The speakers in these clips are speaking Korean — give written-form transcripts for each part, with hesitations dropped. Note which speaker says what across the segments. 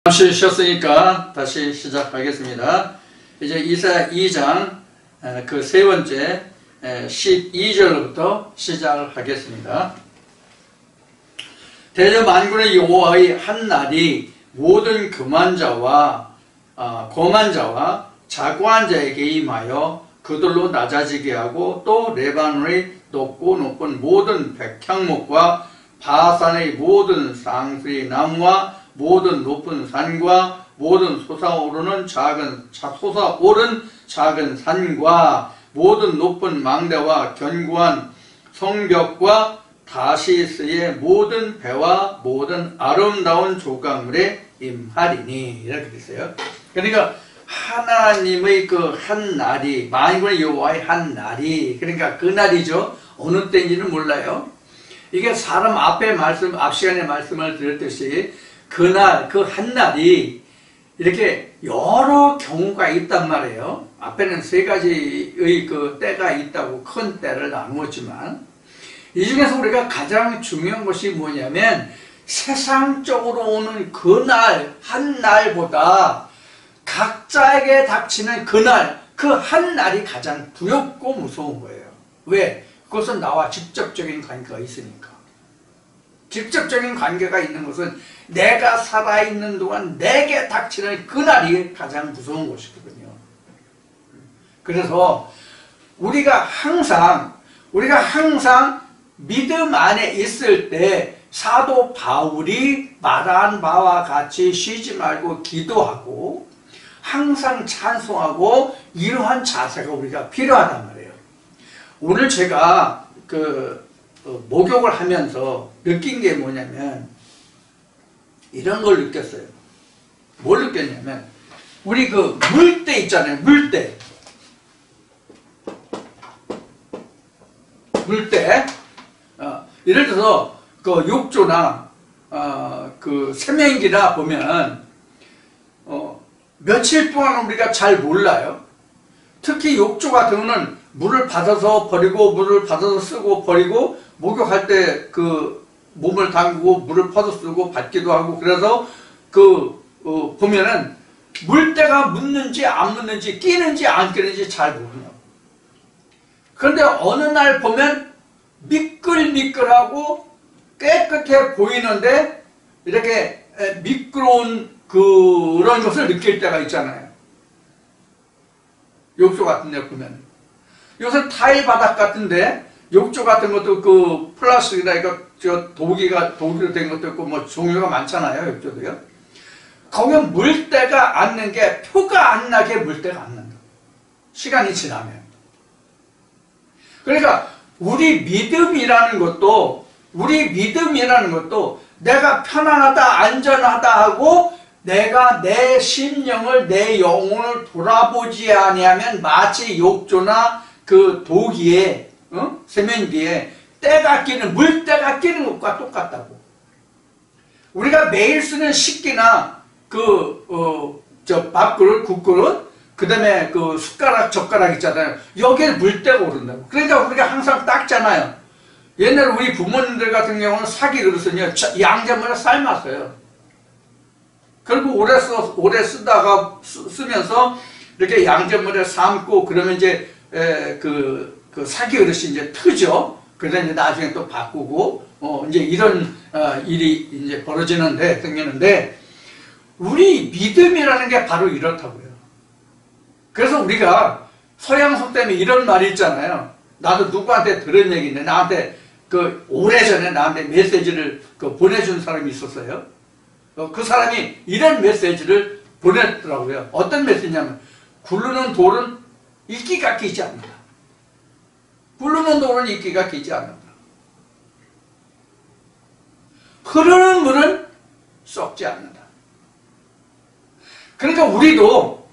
Speaker 1: 잠시 쉬었으니까 다시 시작하겠습니다. 이제 이사야 2장 그 세 번째 12절부터 시작을 하겠습니다. 대저 만군의 여호와의 한 날이 모든 교만자와 거만자와 자고한 자에게 임하여 그들로 낮아지게 하고, 또 레바논의 높고 높은 모든 백향목과 바산의 모든 쌍수의 나무와 모든 높은 산과 모든 솟아오른 작은 산과 모든 높은 망대와 견고한 성벽과 다시스의 모든 배와 모든 아름다운 조각물에 임하리니, 이렇게 됐어요. 그러니까 하나님의 그 한 날이, 만군의 여호와의 한 날이, 그러니까 그 날이죠. 어느 때인지는 몰라요. 이게 사람 앞 시간에 말씀을 드렸듯이 그날, 그 한 날이 이렇게 여러 경우가 있단 말이에요. 앞에는 세 가지의 그 때가 있다고 큰 때를 나누었지만, 이 중에서 우리가 가장 중요한 것이 뭐냐면, 세상적으로 오는 그날, 한 날보다 각자에게 닥치는 그날, 그 한 날이 가장 두렵고 무서운 거예요. 왜? 그것은 나와 직접적인 관계가 있으니까. 직접적인 관계가 있는 것은 내가 살아있는 동안 내게 닥치는 그날이 가장 무서운 것이거든요. 그래서 우리가 항상 믿음 안에 있을 때 사도 바울이 말한 바와 같이 쉬지 말고 기도하고 항상 찬송하고, 이러한 자세가 우리가 필요하단 말이에요. 오늘 제가 목욕을 하면서 느낀 게 뭐냐면 이런 걸 느꼈어요. 뭘 느꼈냐면, 우리 그 물때 있잖아요. 물때. 예를 들어서 그 욕조나 그 세면기나 보면 며칠 동안 우리가 잘 몰라요. 특히 욕조 같은 거는 물을 받아서 버리고 물을 받아서 쓰고 버리고, 목욕할 때 그 몸을 담그고 물을 퍼서 쓰고 받기도 하고, 그래서 보면은 물때가 묻는지 안 묻는지, 끼는지 안 끼는지 잘 모르요. 그런데 어느 날 보면 미끌미끌하고 깨끗해 보이는데 이렇게 미끄러운 그런 것을 느낄 때가 있잖아요. 욕조 같은 데 보면. 요새 타일 바닥 같은데 욕조 같은 것도 그 플라스틱이나 독일로 된 것도 있고 뭐 종류가 많잖아요. 욕조도요. 거기는 물때가 앉는 게, 표가 안 나게 물때가 안 난다. 시간이 지나면. 그러니까 우리 믿음이라는 것도 내가 편안하다, 안전하다 하고 내가 내 심령을, 내 영혼을 돌아보지 아니하면 마치 욕조나 그 도기에, 세면기에 때가 끼는, 물때가 끼는 것과 똑같다고. 우리가 매일 쓰는 식기나 밥그릇, 국그릇, 그 다음에 그 숟가락, 젓가락 있잖아요. 여기에 물때가 오른다고. 그러니까 우리가 항상 닦잖아요. 옛날에 우리 부모님들 같은 경우는 사기 그릇은요, 양잿물에 삶았어요. 그리고 오래 쓰면서 이렇게 양잿물에 삶고, 그러면 이제 그 사기 그릇이 이제 트죠. 그래서 이제 나중에 또 바꾸고, 이제 이런 일이 이제 생기는데, 우리 믿음이라는 게 바로 이렇다고요. 그래서 우리가 서양성 때문에 이런 말이 있잖아요. 나도 누구한테 들은 얘기인데, 나한테 오래전에 나한테 메시지를 보내준 사람이 있었어요. 그 사람이 이런 메시지를 보냈더라고요. 어떤 메시지냐면, 굴르는 돌은 이끼가 끼지 않는다. 굴르는 돌은 이끼가 끼지 않는다. 흐르는 물은 썩지 않는다. 그러니까 우리도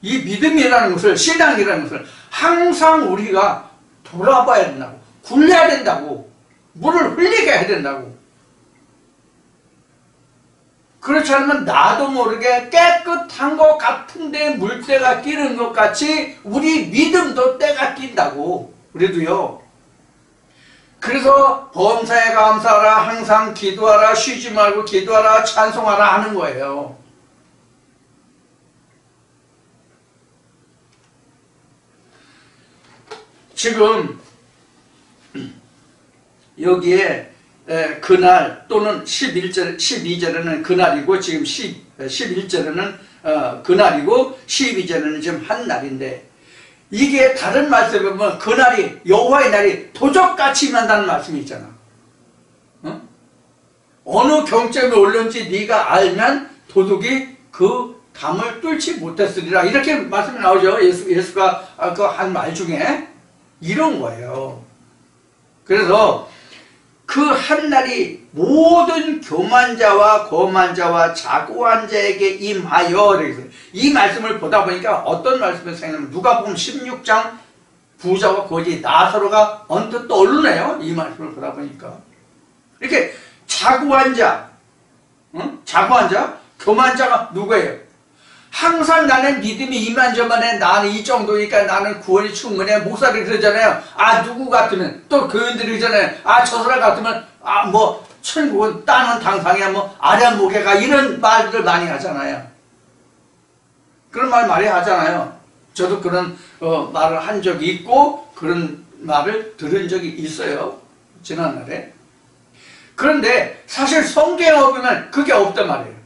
Speaker 1: 이 믿음이라는 것을, 신앙이라는 것을 항상 우리가 돌아봐야 된다고, 굴려야 된다고, 물을 흘리게 해야 된다고. 그렇지 않으면 나도 모르게 깨끗한 것 같은데 물때가 끼는 것 같이 우리 믿음도 때가 낀다고. 우리도요. 그래서 범사에 감사하라, 항상 기도하라, 쉬지 말고 기도하라, 찬송하라 하는 거예요. 지금 여기에 그날 또는 12절에는 그날이고 지금 11절에는 그날이고 12절에는 지금 한 날인데 이게 다른 말씀에 보면 그날이 여호와의 날이 도적같이 임한다는 말씀이 있잖아. 어? 어느 경점에 올렸는지 네가 알면 도둑이 그 담을 뚫지 못했으리라 이렇게 말씀이 나오죠. 예수가 그 한 말 중에 이런 거예요. 그래서 그 한날이 모든 교만자와 거만자와 자고한 자에게 임하여 이 말씀을 보다 보니까 어떤 말씀을 생각하면 누가복음 16장 부자와 거지 나사로가 언뜻 떠오르네요. 이 말씀을 보다 보니까 이렇게 자고한 자, 자고한 자, 교만자가 누구예요? 항상 나는 믿음이 이만저만해 나는 이 정도니까 나는 구원이 충분해 목사들이 그러잖아요. 아 누구 같으면 또 교인들이 그러잖아요. 아 저 사람 같으면 아 뭐 천국은 땅은 당상이야 뭐 아련 무게가 이런 말들 많이 하잖아요. 그런 말 많이 하잖아요. 저도 그런 말을 한 적이 있고 그런 말을 들은 적이 있어요. 지난날에. 그런데 사실 성경에 보면 그게 없단 말이에요.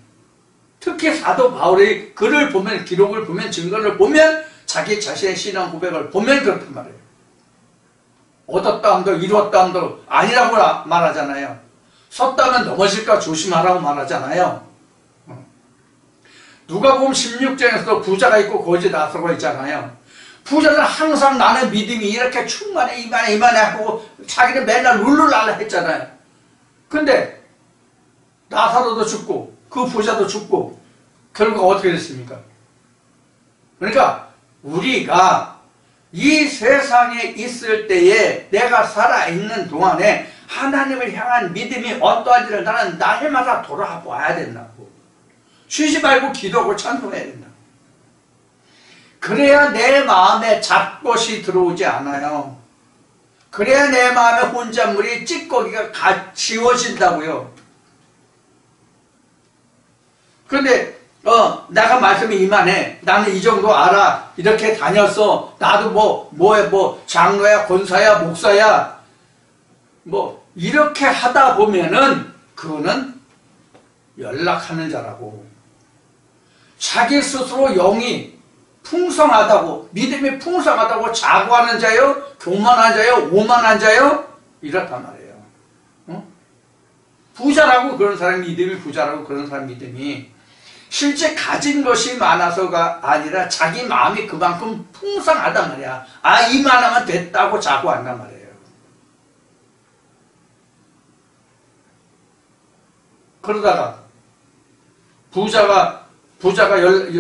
Speaker 1: 특히 사도 바울의 글을 보면 기록을 보면 증거를 보면 자기 자신의 신앙 고백을 보면 그렇단 말이에요. 얻었다 함도 이루었다 함도 아니라고 말하잖아요. 섰다면 넘어질까 조심하라고 말하잖아요. 누가복음 16장에서도 부자가 있고 거지 나사로가 있잖아요. 부자는 항상 나는 믿음이 이렇게 충만해 이만해 하고 자기는 맨날 룰루랄라 했잖아요. 근데 나사로도 죽고 그 부자도 죽고 결국 어떻게 됐습니까? 그러니까 우리가 이 세상에 있을 때에 내가 살아있는 동안에 하나님을 향한 믿음이 어떠한지를 나는 날마다 돌아봐야 된다고. 쉬지 말고 기도하고 찬송해야 된다. 그래야 내 마음에 잡것이 들어오지 않아요. 그래야 내 마음에 혼잣물이 찌꺼기가 지워진다고요. 그런데 내가 말씀이 이만해. 나는 이 정도 알아. 이렇게 다녔어. 나도 뭐 장로야, 권사야, 목사야. 뭐 이렇게 하다 보면은 그거는 연락하는 자라고. 자기 스스로 영이 풍성하다고, 믿음이 풍성하다고 자고하는 자요, 교만한 자요, 오만한 자요, 이렇단 말이에요. 부자라고 그런 사람 믿음이 부자라고 그런 사람 믿음이 실제 가진 것이 많아서가 아니라 자기 마음이 그만큼 풍성하단 말이야. 아 이만하면 됐다고 자고한단 말이에요. 그러다가 부자가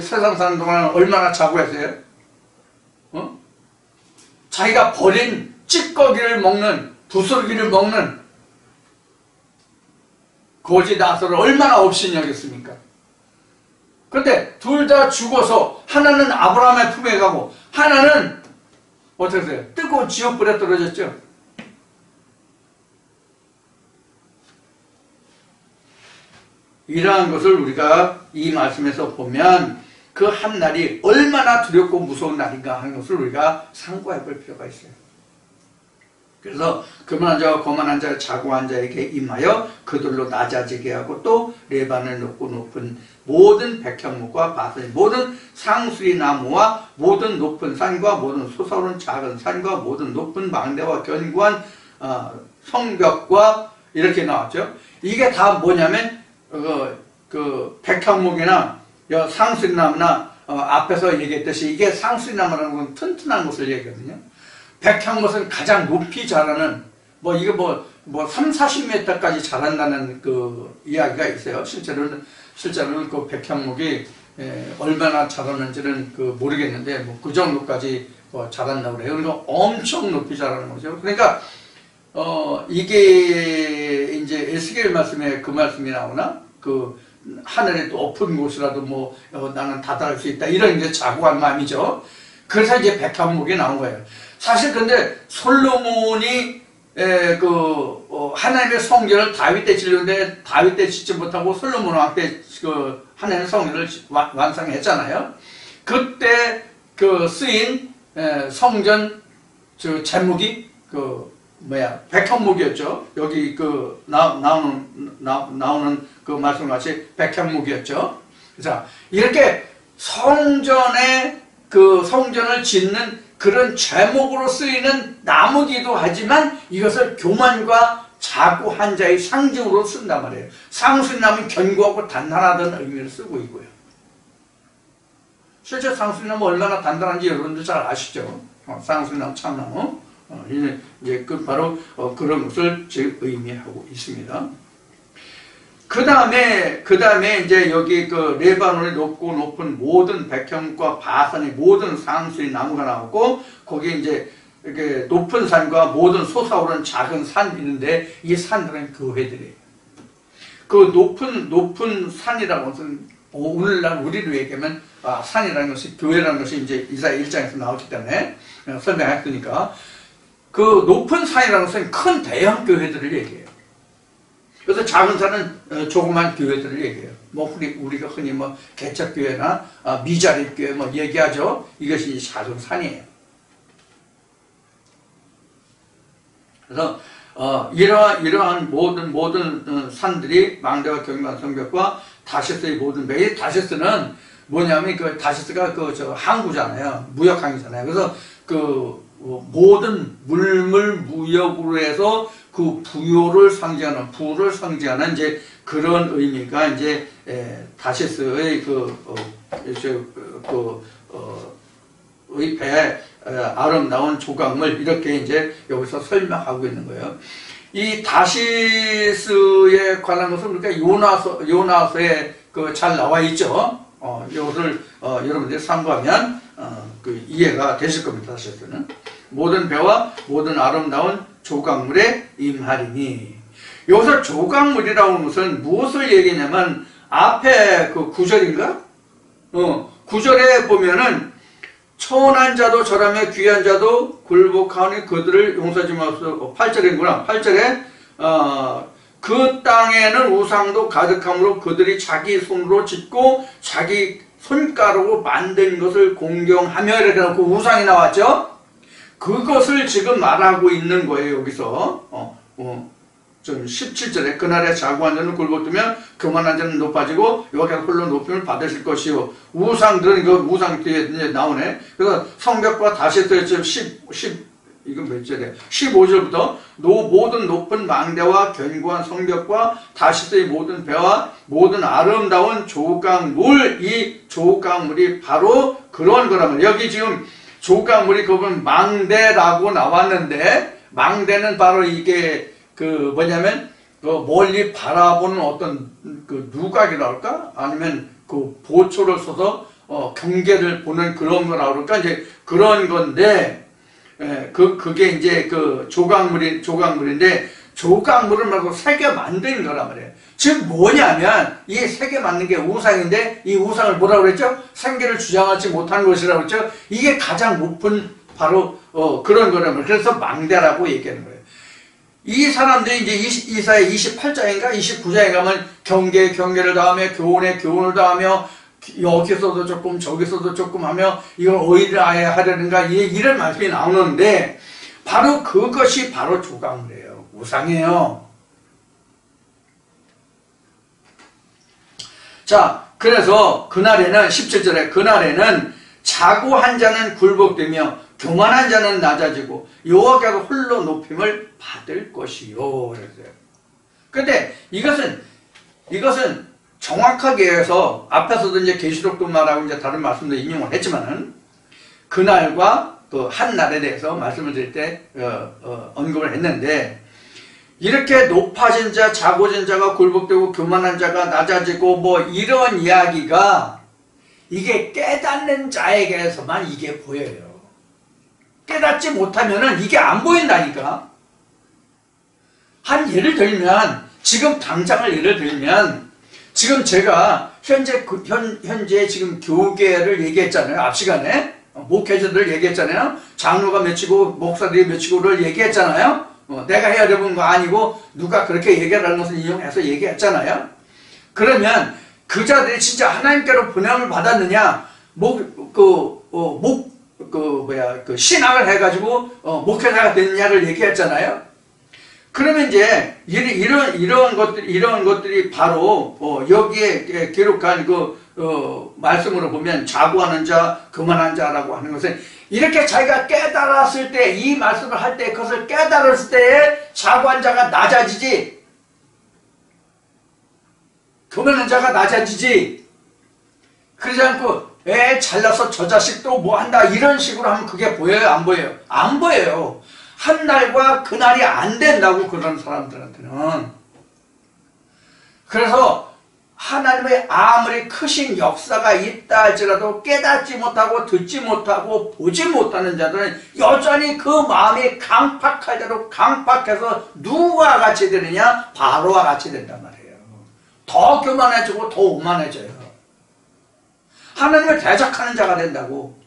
Speaker 1: 세상 사는 동안 얼마나 자고했어요? 자기가 버린 찌꺼기를 먹는 부스러기를 먹는 거지 나사로를 얼마나 업신여겼습니까? 그런데 둘 다 죽어서 하나는 아브라함의 품에 가고 하나는 어떻게 해요? 뜨거운 지옥불에 떨어졌죠. 이러한 것을 우리가 이 말씀에서 보면 그 한 날이 얼마나 두렵고 무서운 날인가 하는 것을 우리가 상고해 볼 필요가 있어요. 그래서 교만한 자와 거만한 자, 자고한 자에게 임하여 그들로 낮아지게 하고 또 레반을 높고 높은 모든 백향목과 바산, 모든 상수리 나무와 모든 높은 산과 모든 솟아오른 작은 산과 모든 높은 망대와 견고한 성벽과 이렇게 나왔죠. 이게 다 뭐냐면 그 백향목이나 상수리 나무나 앞에서 얘기했듯이 이게 상수리 나무라는 건 튼튼한 것을 얘기하거든요. 백향목은 가장 높이 자라는 이게 30-40m까지 자란다는 그 이야기가 있어요. 실제로는 그 백향목이 얼마나 자라는지는 모르겠는데 그 정도까지 자란다고 그래요. 그러니까 엄청 높이 자라는 거죠. 그러니까 이게 이제 에스겔 말씀에 그 말씀이 나오나 그 하늘의 높은 곳이라도 나는 다다를 수 있다 이런 이제 자고한 마음이죠. 그래서 이제 백향목이 나온 거예요. 사실 근데 솔로몬이 하나님의 성전을 다윗 때 지르는데 다윗 때 짓지 못하고 솔로몬 왕 때 하나님의 성전을 완성했잖아요. 그때 쓰인 성전 저 제목이 백현목이었죠. 여기 나오는 그 말씀같이 백현목이었죠. 자, 이렇게 성전을 짓는 그런 제목으로 쓰이는 나무기도 하지만 이것을 교만과 자고 한 자의 상징으로 쓴단 말이에요. 상수리나무는 견고하고 단단하다는 의미를 쓰고 있고요. 실제 상수리나무 얼마나 단단한지 여러분들 잘 아시죠? 상수리나무, 참나무. 이제 바로 그런 것을 지금 의미하고 있습니다. 그 다음에 이제 여기 레바논의 높고 높은 모든 백향과 바산의 모든 상수리 나무가 나오고, 거기에 이제 이렇게 높은 산과 모든 솟아오르는 작은 산이 있는데, 이 산들은 교회들이에요. 그 높은 산이라고 하면, 오늘날 우리로 얘기하면, 산이라는 것이, 교회라는 것이 이제 이사야 1장에서 나왔기 때문에 설명했으니까, 그 높은 산이라는 것은 큰 대형 교회들을 얘기해요. 그래서 작은 산은 조그만 교회들을 얘기해요. 우리가 흔히 개척교회나 미자립교회 얘기하죠. 이것이 작은 산이에요. 그래서 이러한 모든 산들이 망대와 견고한 성벽과 다시스의 모든 배. 다시스는 뭐냐면 다시스가 항구잖아요. 무역항이잖아요. 그래서 모든 물물 무역으로 해서 그 부를 상징하는 이제 그런 의미가 이제 다시스의 배의 아름다운 조각물, 이렇게 이제 여기서 설명하고 있는 거예요. 이 다시스에 관한 것은 그러니까 요나서에 잘 나와 있죠. 이것을 여러분들이 참고하면 이해가 되실 겁니다. 다시스는 모든 배와 모든 아름다운 조각물에 임하리니. 여기서 조각물이라고 하는 것은 무엇을 얘기냐면, 앞에 9절인가? 9절에 보면은 천한 자도 절하며 귀한 자도 굴복하니 그들을 용서하지 마소서. 8절인구나. 8절에 그 땅에는 우상도 가득함으로 그들이 자기 손으로 짓고 자기 손가락으로 만든 것을 공경하며, 이렇게 놓고 우상이 나왔죠. 그것을 지금 말하고 있는 거예요. 여기서 좀 17절에 그날에 자고한 자는 굴복되면 교만한 자는 높아지고 여호와께서 홀로 높임을 받으실 것이요. 우상들은 우상 뒤에 이제 나오네. 그래서 성벽과 다시스의 이건 몇 절에 15절부터 모든 높은 망대와 견고한 성벽과 다시스의 모든 배와 모든 아름다운 조각물, 이 조각물이 바로 그런 거라면, 여기 지금 조각물이 그건 망대라고 나왔는데, 망대는 바로 이게 뭐냐면 멀리 바라보는 어떤 누각이라 할까? 아니면 보초를 써서 경계를 보는 그런 거라 그럴까? 이제 그런 건데, 그게 이제 조각물인데, 조각물을 말고 새겨 만든 거란 말이에요. 즉 뭐냐면, 이 새겨 만든 게 우상인데, 이 우상을 뭐라고 그랬죠? 생계를 주장하지 못하는 것이라고 그랬죠? 이게 가장 높은 바로 그런 거란 말이에요. 그래서 망대라고 얘기하는 거예요. 이 사람들이 이제 이사야 28장인가 29장에 가면 경계를 다하며 교훈을 다하며 여기서도 조금 저기서도 조금 하며 이걸 어디를 하려는가, 이런 말씀이 나오는데, 바로 그것이 바로 조각물이에요. 우상이에요. 자, 그래서 그날에는 17절에 그날에는 자고 한 자는 굴복되며 교만한 자는 낮아지고 여호와께서 홀로 높임을 받을 것이요. 그랬어요. 근데 이것은 정확하게 해서 앞에서도 이제 계시록도 말하고 이제 다른 말씀도 인용을 했지만은, 그날과 한 날에 대해서 말씀을 드릴 때 언급을 했는데, 이렇게 높아진 자, 작아진 자가 굴복되고 교만한 자가 낮아지고 이런 이야기가 이게 깨닫는 자에게서만 이게 보여요. 깨닫지 못하면은 이게 안 보인다니까. 한 예를 들면, 지금 당장을 예를 들면, 지금 제가 현재 지금 교계를 얘기했잖아요. 앞 시간에 목회자들 얘기했잖아요. 장로가 몇이고 목사들이 몇이고를 얘기했잖아요. 내가 해야 되는 거 아니고 누가 그렇게 얘기하라는 것을 인용해서 얘기했잖아요. 그러면 그 자들이 진짜 하나님께로 보냄을 받았느냐, 신학을 해가지고 목회자가 됐냐를 얘기했잖아요. 그러면 이제 이런 것들이 바로 여기에 기록한 말씀으로 보면 자부하는 자, 교만한 자라고 하는 것은 이렇게 자기가 깨달았을 때, 이 말씀을 할 때, 그것을 깨달았을 때에 자부한 자가 낮아지지, 교만한 자가 낮아지지. 그러지 않고 잘나서 저 자식도 뭐 한다 이런 식으로 하면 그게 보여요, 안 보여요? 안 보여요. 한 날과 그날이 안 된다고, 그런 사람들한테는. 그래서 하나님의 아무리 크신 역사가 있다 할지라도 깨닫지 못하고 듣지 못하고 보지 못하는 자들은 여전히 그 마음이 강팍할 대로 강팍해서 누구와 같이 되느냐? 바로와 같이 된단 말이에요. 더 교만해지고 더 오만해져요. 하나님을 대적하는 자가 된다고.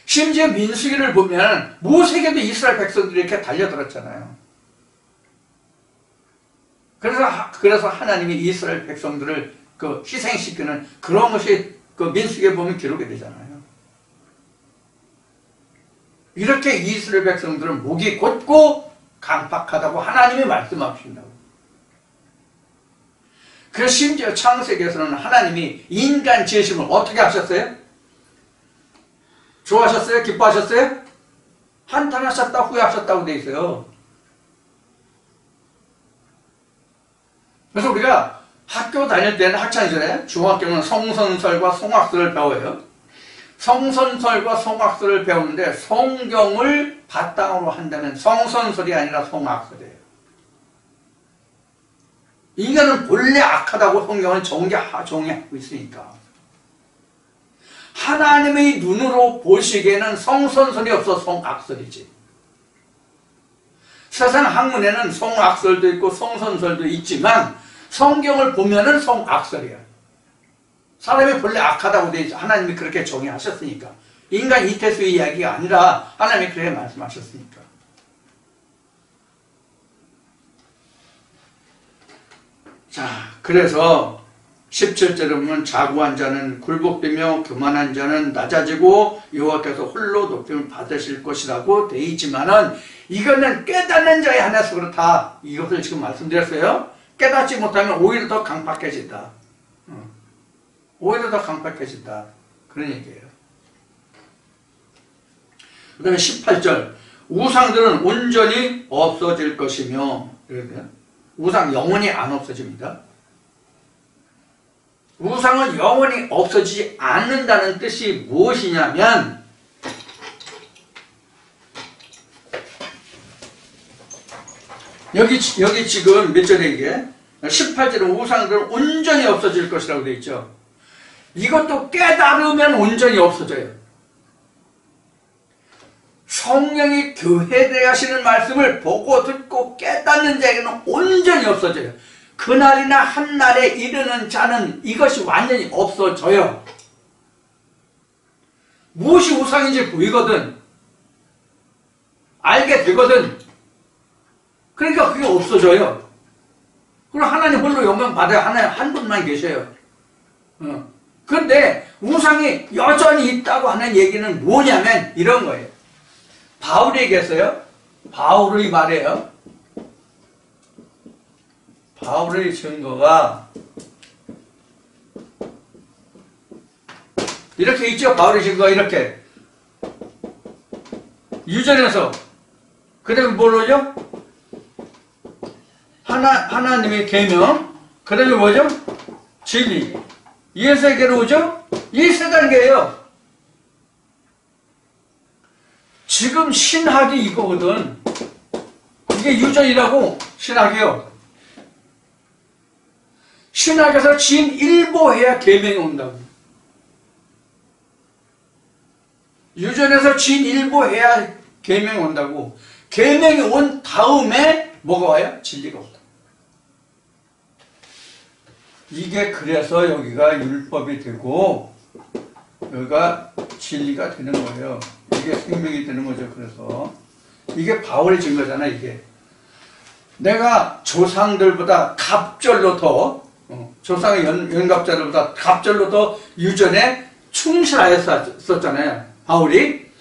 Speaker 1: 심지어 민수기를 보면 모세에게도 이스라엘 백성들이 이렇게 달려들었잖아요. 그래서 하나님이 이스라엘 백성들을 희생시키는 그런 것이 민수기에 보면 기록이 되잖아요. 이렇게 이스라엘 백성들은 목이 곧고 강팍하다고 하나님이 말씀하신다고. 그래서 심지어 창세기에서는 하나님이 인간 지으심을 어떻게 하셨어요? 좋아하셨어요? 기뻐하셨어요? 한탄하셨다, 후회하셨다고 되어 있어요. 그래서 우리가 학교 다닐 때는 학창시절에, 중학교는 성선설과 송학설을 배워요. 성선설과 송학설을 배우는데 성경을 바탕으로 한다면 성선설이 아니라 송학설이에요. 인간은 본래 악하다고 성경은 정의하고 있으니까. 하나님의 눈으로 보시기에는 성선설이 없어 송악설이지. 세상 학문에는 송악설도 있고 성선설도 있지만 성경을 보면은 송악설이야. 사람이 본래 악하다고 돼 있어. 하나님이 그렇게 정의하셨으니까. 인간 이태수의 이야기가 아니라 하나님이 그렇게 말씀하셨으니까. 자, 그래서 17절에 보면 자고한 자는 굴복되며 교만한 자는 낮아지고 여호와께서 홀로 높임을 받으실 것이라고 되어 있지만은 이거는 깨닫는 자의 하나에서 그렇다. 이것을 지금 말씀드렸어요. 깨닫지 못하면 오히려 더 강팍해진다. 오히려 더 강팍해진다. 그런 얘기예요. 그 다음에 18절 우상들은 온전히 없어질 것이며, 우상 영원히 안 없어집니다. 우상은 영원히 없어지지 않는다는 뜻이 무엇이냐면, 여기 지금 몇 절에 이게 18절은 우상들은 온전히 없어질 것이라고 되어 있죠. 이것도 깨달으면 온전히 없어져요. 성령이 교회에 대해 하시는 말씀을 보고 듣고 깨닫는 자에게는 온전히 없어져요. 그날이나 한날에 이르는 자는 이것이 완전히 없어져요. 무엇이 우상인지 보이거든. 알게 되거든. 그러니까 그게 없어져요. 그럼 하나님 홀로 영광 받아요. 하나님 한 분만 계셔요. 그런데 우상이 여전히 있다고 하는 얘기는 뭐냐면 이런 거예요. 바울이 얘기했어요. 바울의 말이에요. 바울의 증거가 이렇게 있죠. 바울의 증거가 이렇게 유전에서 그 다음에 뭐죠? 하나님의 계명, 그 다음에 뭐죠? 진리. 예수에게로 오죠? 이 세 단계예요. 지금 신학이 이거거든. 이게 유전이라고 신학이요. 신학에서 진일보해야 계명이 온다고. 유전에서 진일보해야 계명이 온다고. 계명이 온 다음에 뭐가 와요? 진리가 온다. 이게 그래서 여기가 율법이 되고 여기가 진리가 되는 거예요. 이게 생명이 되는 거죠. 그래서 이게 바울의 증거잖아. 이게 내가 조상들보다 갑절로 더 조상의 연갑자들보다 갑절로 더 유전에 충실하였었잖아요, 바울이.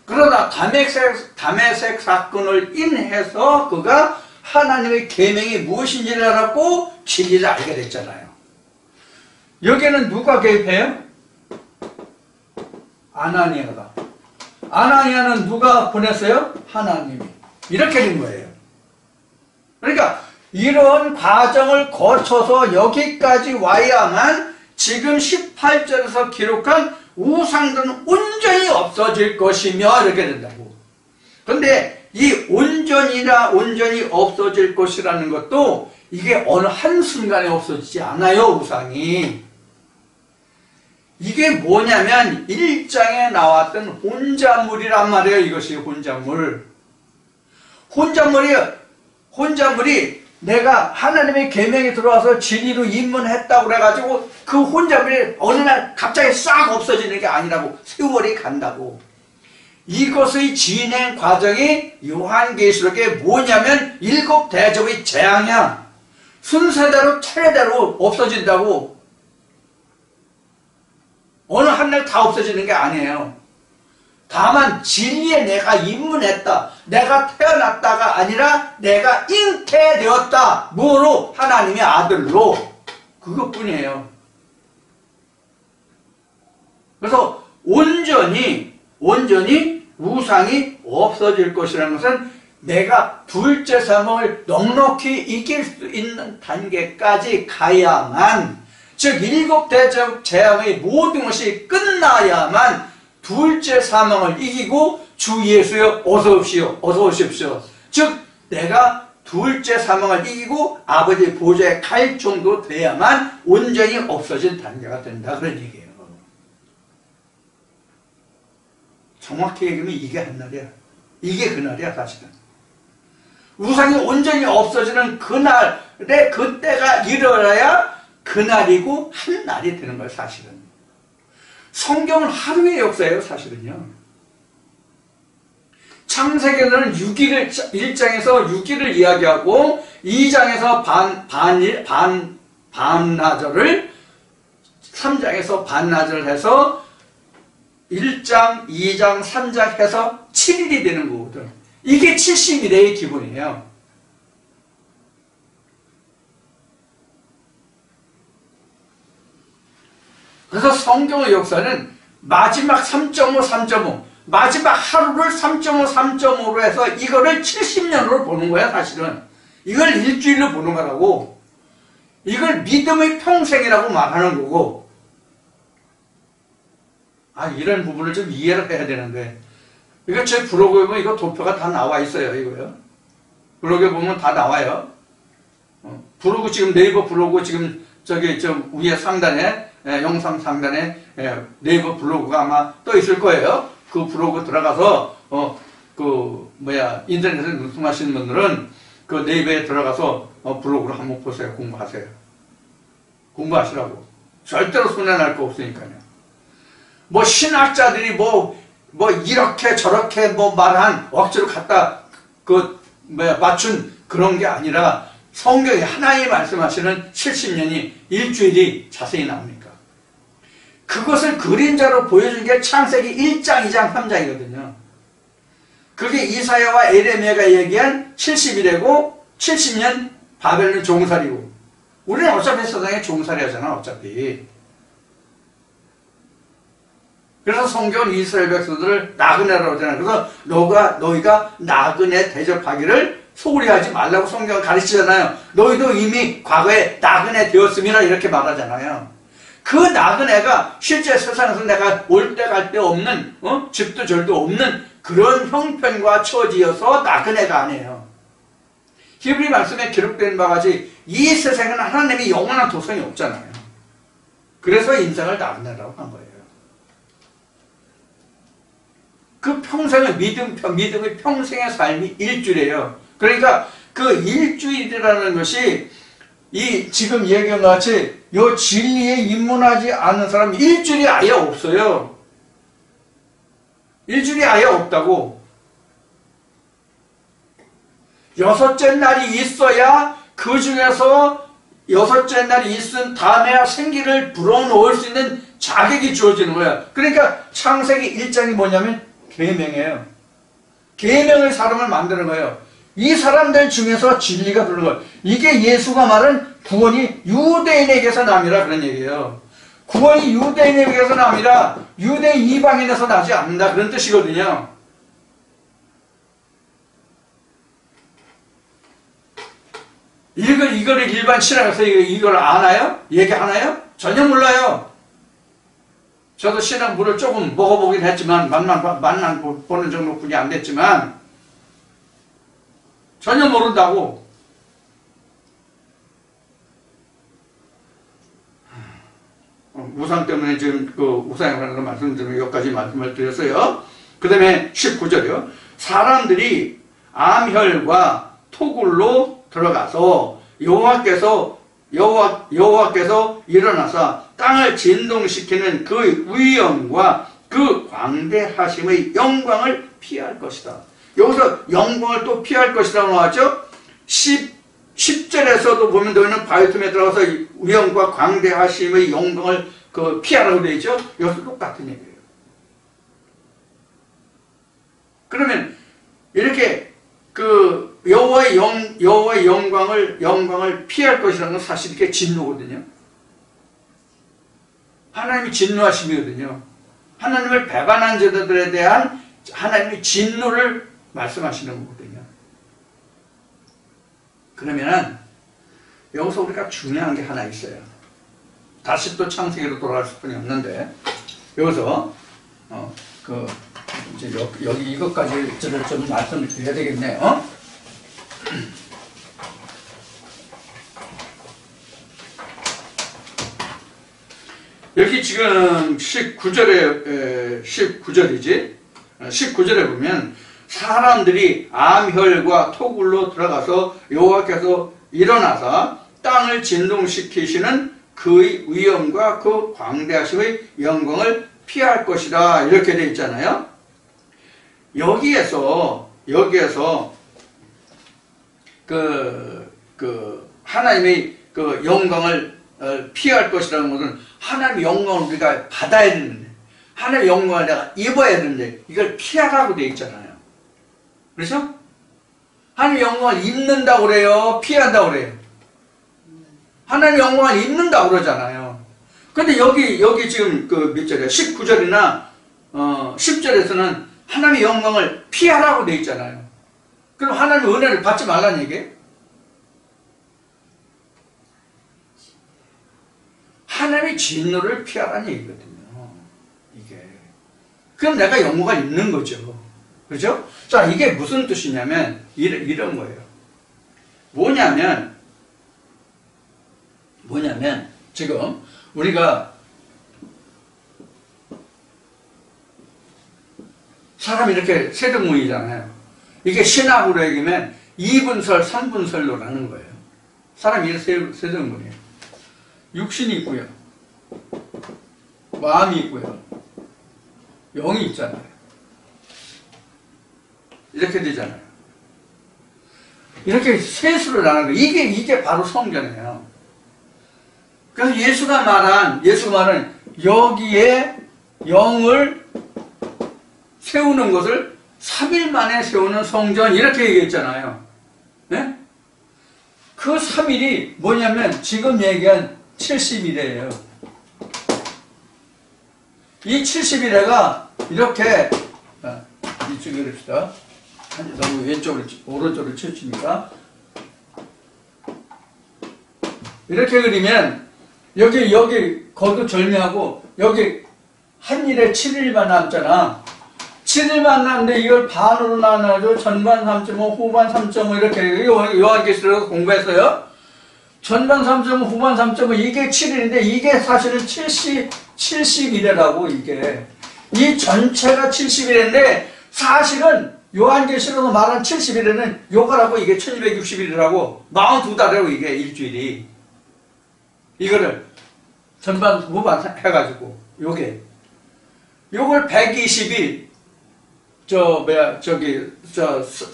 Speaker 1: 그러나 다메섹 사건을 인해서 그가 하나님의 계명이 무엇인지를 알았고 진리를 알게 됐잖아요. 여기에는 누가 개입해요? 아나니아가. 아나니아는 누가 보냈어요? 하나님이. 이렇게 된 거예요. 그러니까 이런 과정을 거쳐서 여기까지 와야만 지금 18절에서 기록한 우상들은 온전히 없어질 것이며 이렇게 된다고. 그런데 이 온전히 없어질 것이라는 것도 이게 어느 한순간에 없어지지 않아요, 우상이. 이게 뭐냐면 1장에 나왔던 혼자물이란 말이에요. 이것이 혼자물. 혼자물이 내가 하나님의 계명에 들어와서 진리로 입문했다고 그래가지고 그 혼자물이 어느 날 갑자기 싹 없어지는 게 아니라고. 세월이 간다고. 이것의 진행 과정이 요한계시록에 뭐냐면 7 대접의 재앙이야. 순서대로 차례대로 없어진다고. 어느 한 날 다 없어지는 게 아니에요. 다만 진리에 내가 입문했다. 내가 태어났다가 아니라 내가 잉태되었다. 뭐로? 하나님의 아들로. 그것뿐이에요. 그래서 온전히 우상이 없어질 것이라는 것은 내가 둘째 사망을 넉넉히 이길 수 있는 단계까지 가야만, 즉 7 대접 재앙의 모든 것이 끝나야만 둘째 사망을 이기고 주 예수여 어서 오십시오. 즉 내가 둘째 사망을 이기고 아버지 보좌에 갈 정도 돼야만 온전히 없어진 단계가 된다, 그런 얘기예요. 정확히 얘기하면 이게 한날이야. 이게 그날이야, 사실은. 우상이 온전히 없어지는 그날에 그때가 일어나야 그날이고 한날이 되는 거예요, 사실은. 성경은 하루의 역사예요, 사실은요. 창세기는 1장에서 6일을 이야기하고 2장에서 반나절을 3장에서 반나절을 해서 1장, 2장, 3장 해서 7일이 되는 거거든. 이게 70일의 기본이에요. 그래서 성경의 역사는 마지막 3.5, 마지막 하루를 3.5, 3.5로 해서 이거를 70년으로 보는 거야, 사실은. 이걸 일주일로 보는 거라고. 이걸 믿음의 평생이라고 말하는 거고. 이런 부분을 좀 이해를 해야 되는데. 이거 제 블로그에 보면 이거 도표가 다 나와 있어요, 이거요. 블로그에 보면 다 나와요. 블로그 지금 네이버 블로그 지금 저기 좀 위에 상단에, 영상 상단에 네이버 블로그가 아마 떠 있을 거예요. 그 블로그 들어가서, 인터넷에 눈통하시는 분들은 그 네이버에 들어가서 블로그를 한번 보세요. 공부하세요. 공부하시라고. 절대로 손해날 거 없으니까요. 신학자들이 이렇게 저렇게 말한 억지로 갖다 맞춘 그런 게 아니라 성경에 하나님이 말씀하시는 70년이 일주일이 자세히 나오니까. 그것을 그림자로 보여준 게 창세기 1장, 2장, 3장이거든요. 그게 이사야와 에레미야가 얘기한 70일이고 70년 바벨론 종살이고. 우리는 어차피 세상에 종살이 하잖아, 어차피. 그래서 성경은 이스라엘 백성들을 나그네라고 하잖아요. 그래서 너희가 나그네 대접하기를 소홀히 하지 말라고 성경을 가르치잖아요. 너희도 이미 과거에 나그네 되었음이라 이렇게 말하잖아요. 그 나그네가 실제 세상에서 내가 올 때 갈 데 없는, 집도 절도 없는 그런 형편과 처지여서 나그네가 아니에요. 히브리 말씀에 기록된 바와 같이 이 세상에는 하나님이 영원한 도성이 없잖아요. 그래서 인생을 나그네라고 한 거예요. 그 평생의 믿음의 평생의 삶이 일주일이에요. 그러니까 그 일주일이라는 것이 이 지금 얘기한 것 같이 요 진리에 입문하지 않는 사람이 일주일이 아예 없어요. 일주일이 아예 없다고. 6째 날이 있어야 그 중에서 6째 날이 있은 다음에야 생기를 불어넣을 수 있는 자격이 주어지는 거야. 그러니까 창세기 1장이 뭐냐면 계명이에요. 계명의 사람을 만드는 거예요. 이 사람들 중에서 진리가 들어오는 거예요. 이게 예수가 말한 구원이 유대인에게서 남이라 그런 얘기예요. 구원이 유대인에게서 남이라 유대인 이방인에서 나지 않는다 그런 뜻이거든요. 이거를 일반 신학에서 이걸 아나요? 얘기하나요? 전혀 몰라요. 저도 신학 물을 조금 먹어보긴 했지만 맛만 보는 정도뿐이 안 됐지만 전혀 모른다고. 우상 때문에 지금 그 우상에 관해서 말씀드리면 여기까지 말씀을 드렸어요. 그 다음에 19절이요. 사람들이 암혈과 토굴로 들어가서 여호와께서 일어나사 땅을 진동시키는 그 위엄과 그 광대하심의 영광을 피할 것이다. 여기서 영광을 또 피할 것이라고 나왔죠. 10절에서도 보면 너희는 바위 틈에 들어가서 위엄과 광대하심의 영광을 피하라고 되어 있죠. 여기서 똑같은 얘기예요. 그러면 이렇게 여호와의 영광을 피할 것이라는 건 사실 이게 진노거든요. 하나님이 진노하심이거든요. 하나님을 배반한 자들에 대한 하나님의 진노를 말씀하시는 거거든요. 그러면은 여기서 우리가 중요한 게 하나 있어요. 다시 또 창세기로 돌아갈 수뿐이 없는데 여기서 이제 여기 이것까지를 좀 말씀을 드려야 되겠네요. 여기 지금 19절이지. 19절에 보면 사람들이 암혈과 토굴로 들어가서 여호와께서 일어나사 땅을 진동시키시는 그의 위엄과 그 광대하심의 영광을 피할 것이다. 이렇게 되어 있잖아요. 여기에서 하나님의 영광을 피할 것이라는 것은 하나님의 영광을 우리가 받아야 되는데, 하나님의 영광을 내가 입어야 되는데 이걸 피하라고 되어 있잖아요. 그렇죠? 하나님의 영광을 입는다고 그래요? 피한다고 그래요? 하나님의 영광을 입는다고 그러잖아요. 근데 여기 지금 몇 절이야? 19절이나 10절에서는 하나님의 영광을 피하라고 되어 있잖아요. 그럼 하나님의 은혜를 받지 말라는 얘기예요? 하나님의 진노를 피하라는 얘기거든요. 이게. 그럼 내가 영광을 입는 거죠. 그렇죠? 자, 이게 무슨 뜻이냐면 이런 거예요. 뭐냐면 지금 우리가 사람이 이렇게 세등문이잖아요. 이게 신학으로 얘기하면 2분설, 3분설로라는 거예요. 사람이 이렇게 세등문이에요. 육신이 있고요. 마음이 있고요. 영이 있잖아요. 이렇게 되잖아요. 이렇게 셋으로 나누는 거예요. 이게 바로 성전이에요. 그래서 예수가 말한 여기에 영을 세우는 것을 3일 만에 세우는 성전 이렇게 얘기했잖아요. 네? 그 3일이 뭐냐면 지금 얘기한 70일이에요. 이 70일에가 이렇게 이쪽에 그립시다. 너무 왼쪽으로 오른쪽으로 치우치니까 이렇게 그리면 여기 거기 절미하고 여기 한 일에 7일만 남잖아. 7일만 남는데 이걸 반으로 나눠가지고 전반 3.5 후반 3.5 이렇게 요한계시록에서 공부했어요. 전반 3.5 후반 3.5 이게 7일인데 이게 사실은 70일이라고 이게 이 전체가 70일인데 사실은 요한계시록에서 말한 70일에는 요거라고 이게 1260일이라고 42달이라고 이게 일주일이 이거를 전반 후반 해가지고 요걸 120일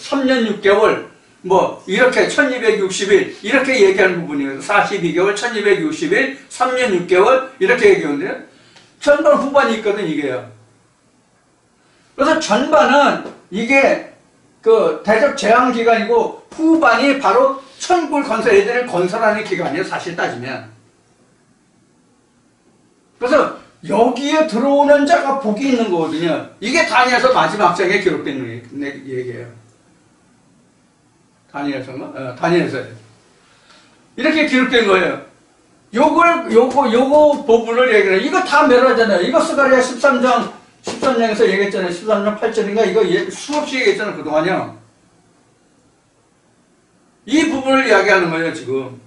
Speaker 1: 3년 6개월 이렇게 1260일 이렇게 얘기하는 부분이에요. 42개월 1260일 3년 6개월 이렇게 얘기하는데요. 전반 후반이 있거든 이게요. 그래서 전반은 이게 그 대적 제왕 기간이고 후반이 바로 천국을 건설 애들을 건설하는 기간이에요. 사실 따지면. 그래서 여기에 들어오는 자가 복이 있는 거거든요. 이게 다니엘서 마지막 장에 기록된 얘기예요. 다니엘서인가? 다니엘서예요. 이렇게 기록된 거예요. 요거 부분을 얘기해요. 이거 다 멸하잖아요. 이거 스가랴 13장에서 얘기했잖아요. 13장 8절인가? 이거 수없이 얘기했잖아요. 그동안요. 이 부분을 이야기하는 거예요, 지금.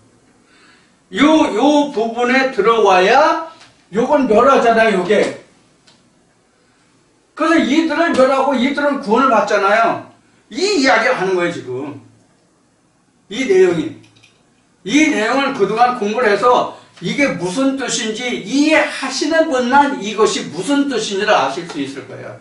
Speaker 1: 요 부분에 들어와야 요건 멸하잖아요, 요게. 그래서 이들을 멸하고 이들은 구원을 받잖아요. 이 이야기를 하는 거예요, 지금. 이 내용을 그동안 공부를 해서 이게 무슨 뜻인지 이해하시는 분만 이것이 무슨 뜻인지를 아실 수 있을 거예요.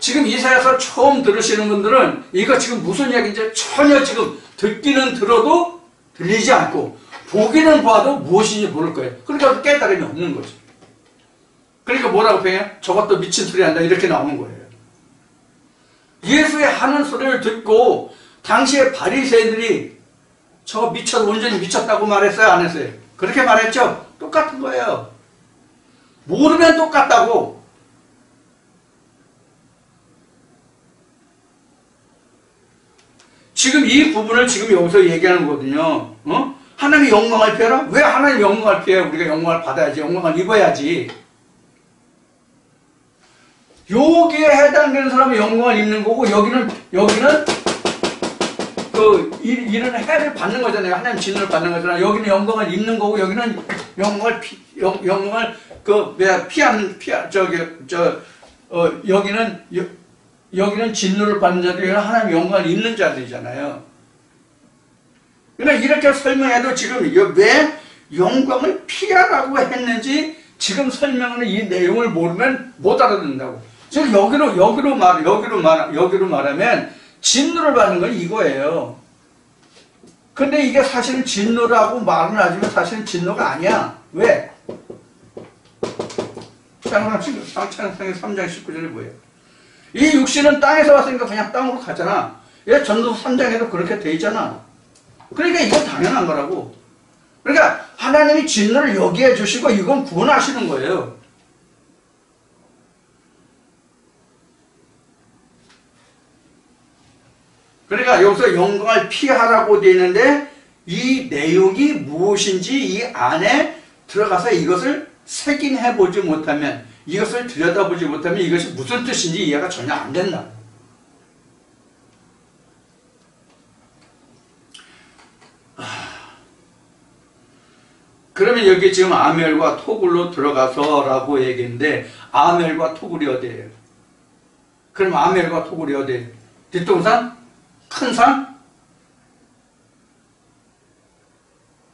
Speaker 1: 지금 이사야서 처음 들으시는 분들은 이거 지금 무슨 이야기인지 전혀 지금 듣기는 들어도 들리지 않고 보기는 봐도 무엇인지 모를 거예요. 그러니까 깨달음이 없는 거죠. 그러니까 뭐라고 표현해요? 저것도 미친 소리 한다 이렇게 나오는 거예요. 예수의 하는 소리를 듣고 당시에 바리새인들이 저 온전히 미쳤다고 말했어요? 안 했어요? 그렇게 말했죠? 똑같은 거예요. 모르면 똑같다고. 지금 이 부분을 지금 여기서 얘기하는 거거든요. 하나님의 영광을 피해라? 왜 하나님의 영광을 피해? 우리가 영광을 받아야지. 영광을 입어야지. 여기에 해당되는 사람은 영광을 입는 거고 여기는 이런 해를 받는 거잖아요. 하나님 진노를 받는 거잖아요. 여기는 영광을 입는 거고 여기는 영광을 여기는 진노를 받는 자들이 하나님 영광을 입는 자들이잖아요. 그러니까 이렇게 설명해도 지금 왜 영광을 피하라고 했는지 지금 설명하는 이 내용을 모르면 못 알아듣는다고. 지금 여기로 말하면 진노를 받는 건 이거예요. 근데 이게 사실은 진노라고 말은 하지만 사실은 진노가 아니야. 왜? 창세기 3장 19절이 뭐예요? 이 육신은 땅에서 왔으니까 그냥 땅으로 가잖아. 얘 전도서 3장에도 그렇게 돼 있잖아. 그러니까 이건 당연한 거라고. 그러니까 하나님이 진노를 여기에 주시고 이건 구원하시는 거예요. 그러니까 여기서 영광을 피하라고 되어 있는데 이 내용이 무엇인지 이 안에 들어가서 이것을 색인해보지 못하면 이것을 들여다보지 못하면 이것이 무슨 뜻인지 이해가 전혀 안 된다. 그러면 여기 지금 아멜과 토굴로 들어가서 라고 얘기했는데 아멜과 토굴이 어디예요? 그럼 아멜과 토굴이 어디예요? 뒷동산? 큰 산?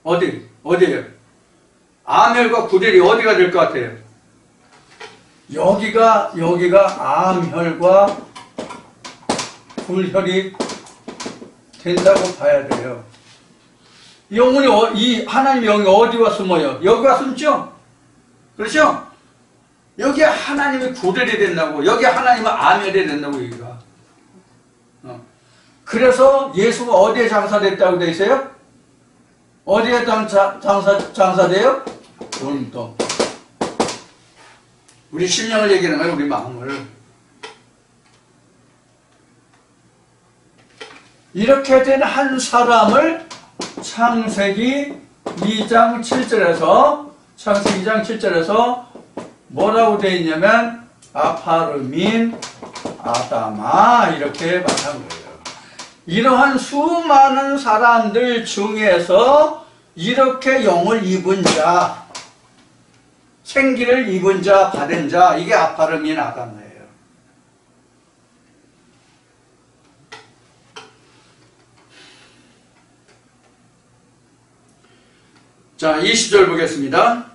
Speaker 1: 어디예요? 아멜과 구델이 어디가 될 것 같아요? 여기가 암혈과 굴혈이 된다고 봐야 돼요. 이 하나님의 영이 어디와 숨어요? 여기와 숨죠? 그렇죠? 여기 하나님의 구델이 된다고, 여기 하나님의 암혈이 된다고 여기가. 그래서 예수가 어디에 장사됐다고 돼 있어요? 어디에 장사돼요? 돈도. 우리 심령을 얘기하는 거예요, 우리 마음을. 이렇게 된 한 사람을 창세기 2장 7절에서 뭐라고 되어 있냐면 아파르민 아다마 이렇게 말한 거예요. 이러한 수많은 사람들 중에서 이렇게 영을 입은 자, 생기를 입은 자, 받은 자, 이게 아파르민 아다마예요. 자, 20절 보겠습니다.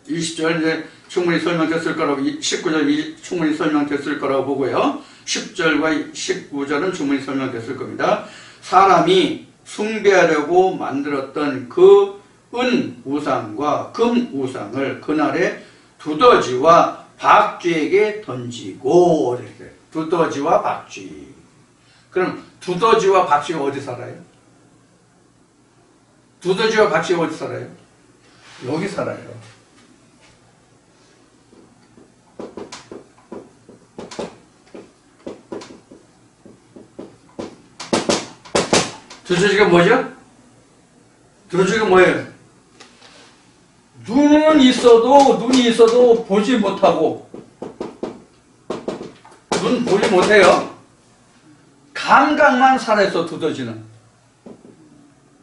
Speaker 1: 20절 이제 충분히 설명됐을 거라고, 19절 충분히 설명됐을 거라고 보고요. 10절과 19절은 충분히 설명됐을 겁니다. 사람이 숭배하려고 만들었던 그 은 우상과 금 우상을 그날에 두더지와 박쥐에게 던지고. 이렇게. 두더지와 박쥐. 그럼 두더지와 박쥐가 어디 살아요? 두더지와 박쥐가 어디 살아요? 여기 살아요. 두더지가 뭐죠? 두더지가 뭐예요? 눈이 있어도 보지 못하고, 눈 보지 못해요. 감각만 살아있어, 두더지는.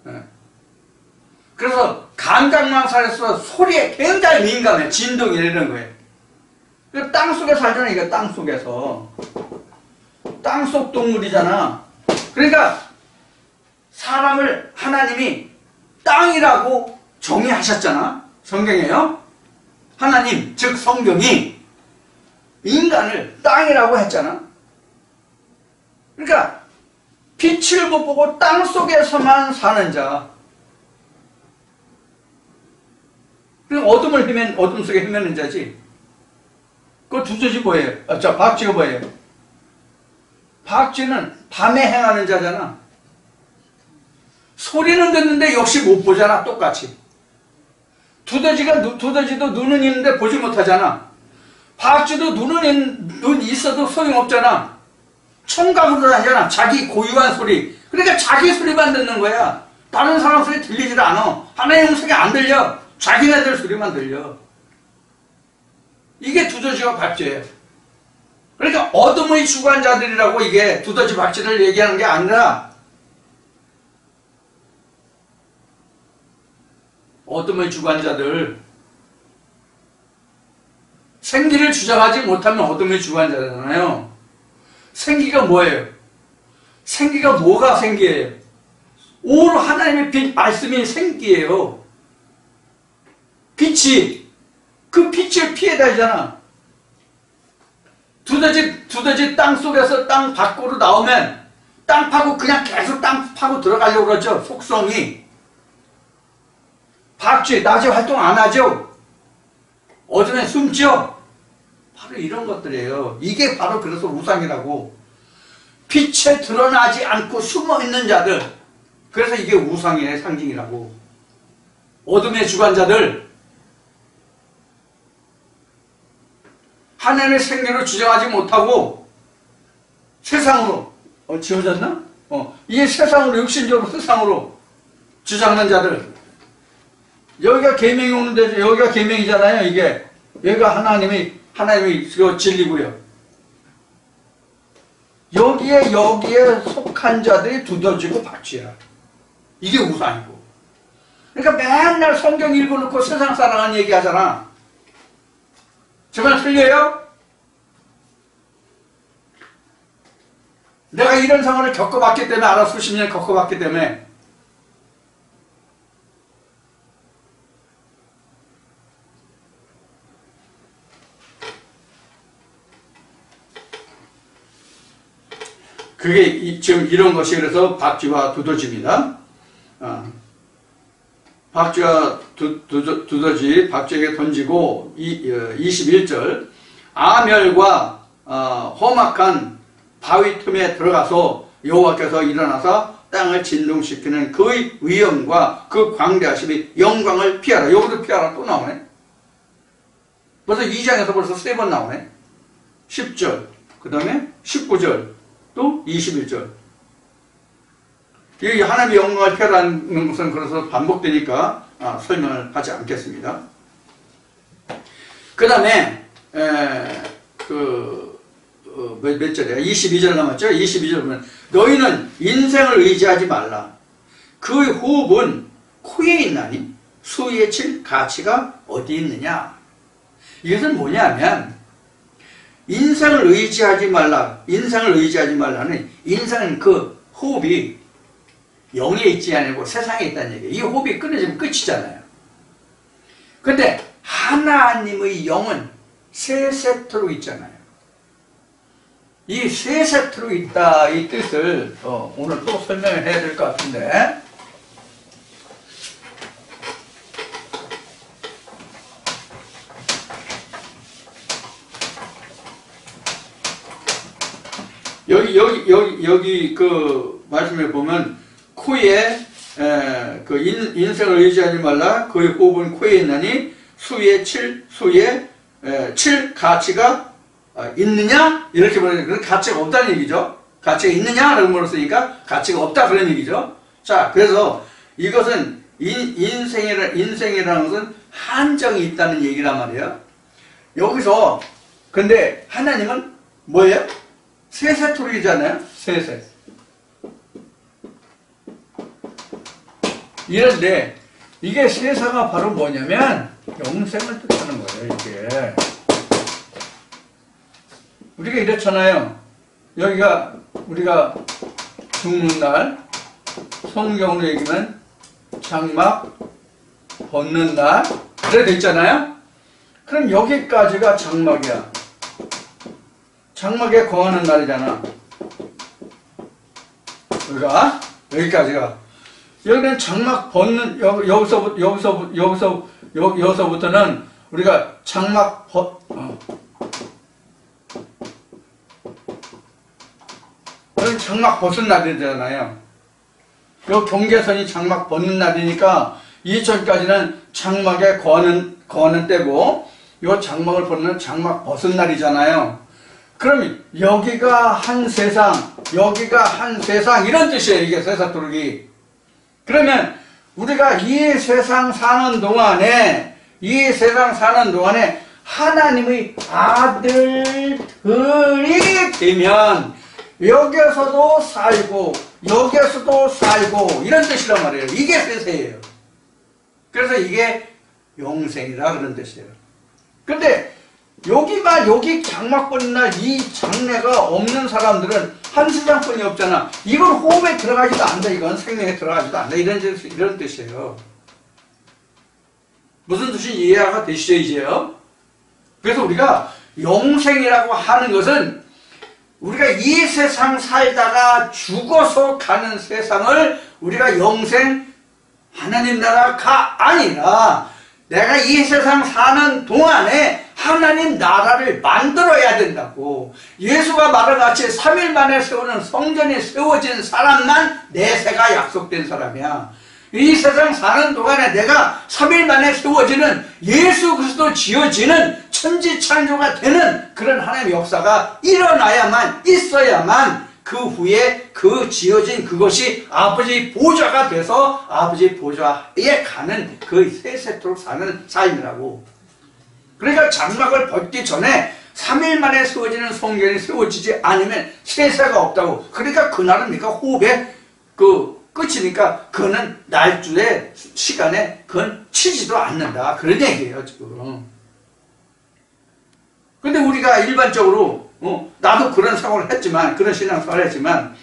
Speaker 1: 네. 그래서 감각만 살아있어 소리에 굉장히 민감해. 진동이 이런 거예요. 땅속에 살잖아, 이거 땅속에서. 땅속 동물이잖아. 그러니까 사람을 하나님이 땅이라고 정의하셨잖아. 성경에요. 하나님, 즉 성경이 인간을 땅이라고 했잖아. 그러니까 빛을 못 보고 땅속에서만 사는 자. 그럼 어둠 속에 헤매는 자지. 그 두더지 뭐예요? 박쥐가 뭐예요? 박쥐는 밤에 행하는 자잖아. 소리는 듣는데 역시 못 보잖아. 똑같이. 두더지도 눈은 있는데 보지 못하잖아. 박쥐도 눈 있어도 소용없잖아. 청각으로 하잖아. 자기 고유한 소리. 그러니까 자기 소리만 듣는 거야. 다른 사람 소리 들리지도 않아. 하나님 소리 안 들려. 자기네들 소리만 들려. 이게 두더지와 박쥐예요. 그러니까 어둠의 주관자들이라고 이게 두더지 박쥐를 얘기하는 게 아니라 어둠의 주관자들. 생기를 주장하지 못하면 어둠의 주관자잖아요. 생기가 뭐예요? 생기가 뭐가 생기예요? 오로 하나님의 빛, 말씀이 생기예요. 빛이, 그 빛을 피해 다니잖아. 두더지 땅 속에서 땅 밖으로 나오면 땅 파고 그냥 계속 땅 파고 들어가려고 그러죠. 속성이. 박쥐, 낮에 활동 안 하죠? 어둠에 숨죠? 바로 이런 것들이에요. 이게 바로 그래서 우상이라고. 빛에 드러나지 않고 숨어있는 자들. 그래서 이게 우상의 상징이라고. 어둠의 주관자들. 하나님의 생명을 주장하지 못하고 세상으로 지어졌나? 이게 세상으로 육신적으로 세상으로 주장하는 자들. 여기가 계명이 오는데 여기가 계명이잖아요. 이게 여기가 하나님이 진리고요. 여기에 속한 자들이 두더지고 박쥐야. 이게 우상이고. 그러니까 맨날 성경 읽어놓고 세상 사랑하는 얘기하잖아. 정말 틀려요? 내가 이런 상황을 겪어봤기 때문에 알아. 수십 년 겪어봤기 때문에. 그게 지금 이런 것이 그래서 박쥐와 두더지입니다. 박쥐와 두더지 박쥐에게 던지고 21절 아멸과 험악한 바위 틈에 들어가서 여호와께서 일어나서 땅을 진동시키는 그의 위엄과 그 광대하심이 영광을 피하라. 여기도 피하라 또 나오네. 벌써 2장에서 벌써 3번 나오네. 10절 그 다음에 19절 또 21절. 이 하나님의 영광을 피하라는 것은 그래서 반복되니까 설명을 하지 않겠습니다. 그 다음에 몇 절이야? 22절 남았죠? 22절 보면 너희는 인생을 의지하지 말라. 그의 호흡은 코에 있나니 수위에 칠 가치가 어디 있느냐. 이것은 뭐냐면 인생을 의지하지 말라. 인생을 의지하지 말라는 인생은 그 호흡이 영에 있지 않고 세상에 있다는 얘기예요. 이 호흡이 끊어지면 끝이잖아요. 근데 하나님의 영은 세 세트로 있잖아요. 이 세 세트로 있다 이 뜻을 오늘 또 설명을 해야 될 것 같은데 여기 그 말씀에 보면 코에 그 인생을 의지하지 말라. 그의 호흡은 코에 있나니 수에 7 가치가 있느냐? 이렇게 보면 그 가치가 없다는 얘기죠. 가치가 있느냐? 라고 물었으니까 가치가 없다 그런 얘기죠. 자, 그래서 이것은 인생이라는 것은 한정이 있다는 얘기란 말이에요. 여기서 근데 하나님은 뭐예요? 세세토리잖아요. 세세. 이런데 이게 세사가 바로 뭐냐면 영생을 뜻하는 거예요. 이게 우리가 이렇잖아요. 여기가 우리가 죽는 날, 성경으로 얘기하면 장막 벗는 날 그래 돼 있잖아요. 그럼 여기까지가 장막이야. 장막에 거하는 날이잖아. 우리가 여기까지가. 여기는 장막 벗는 여기서부터는 우리가 장막 여기 장막 벗은 날이잖아요. 요 경계선이 장막 벗는 날이니까 이전까지는 장막에 거하는 때고 요 장막을 벗는 장막 벗은 날이잖아요. 그럼 여기가 한 세상, 여기가 한 세상 이런 뜻이에요. 이게 세사토르기. 그러면 우리가 이 세상 사는 동안에 하나님의 아들들이 되면 여기에서도 살고 여기에서도 살고 이런 뜻이란 말이에요. 이게 세세예요. 그래서 이게 영생이라 그런 뜻이에요. 근데 여기 장막 벗는 날 이 장래가 없는 사람들은 한 세상뿐이 없잖아. 이건 호흡에 들어가지도 않는다. 이건 생명에 들어가지도 않는다. 이런 뜻이에요. 무슨 뜻인지 이해가 되시죠 이제요? 그래서 우리가 영생이라고 하는 것은 우리가 이 세상 살다가 죽어서 가는 세상을 우리가 영생 하나님 나라가 아니라 내가 이 세상 사는 동안에 하나님 나라를 만들어야 된다고. 예수가 말한 같이 3일 만에 세우는 성전이 세워진 사람만 내세가 약속된 사람이야. 이 세상 사는 동안에 내가 3일 만에 세워지는 예수 그리스도 지어지는 천지창조가 되는 그런 하나님의 역사가 일어나야만 있어야만 그 후에 그 지어진 그것이 아버지 보좌가 돼서 아버지 보좌에 가는 그 세세토록 사는 삶이라고. 그러니까 장막을 벗기 전에 3일 만에 세워지는 성전이 세워지지 않으면 세세가 없다고. 그러니까 그날은 네가 호흡의 그 끝이니까 그는 날주의 시간에 그건 치지도 않는다. 그런 얘기예요 지금. 근데 우리가 일반적으로 나도 그런 생각을 했지만 그런 신앙생활을 했지만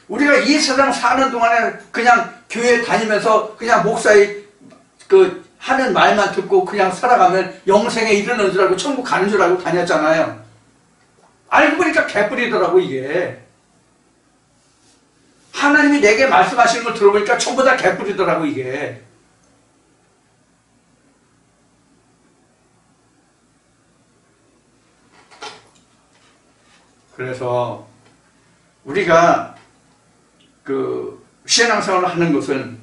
Speaker 1: 우리가 이 세상 사는 동안에 그냥 교회 다니면서 그냥 목사의 그 하는 말만 듣고 그냥 살아가면 영생에 이르는 줄 알고 천국 가는 줄 알고 다녔잖아요. 알고 보니까 개뿔이더라고 이게. 하나님이 내게 말씀하시는 걸 들어보니까 전부 다 개뿔이더라고 이게. 그래서 우리가 그 신앙생활을 하는 것은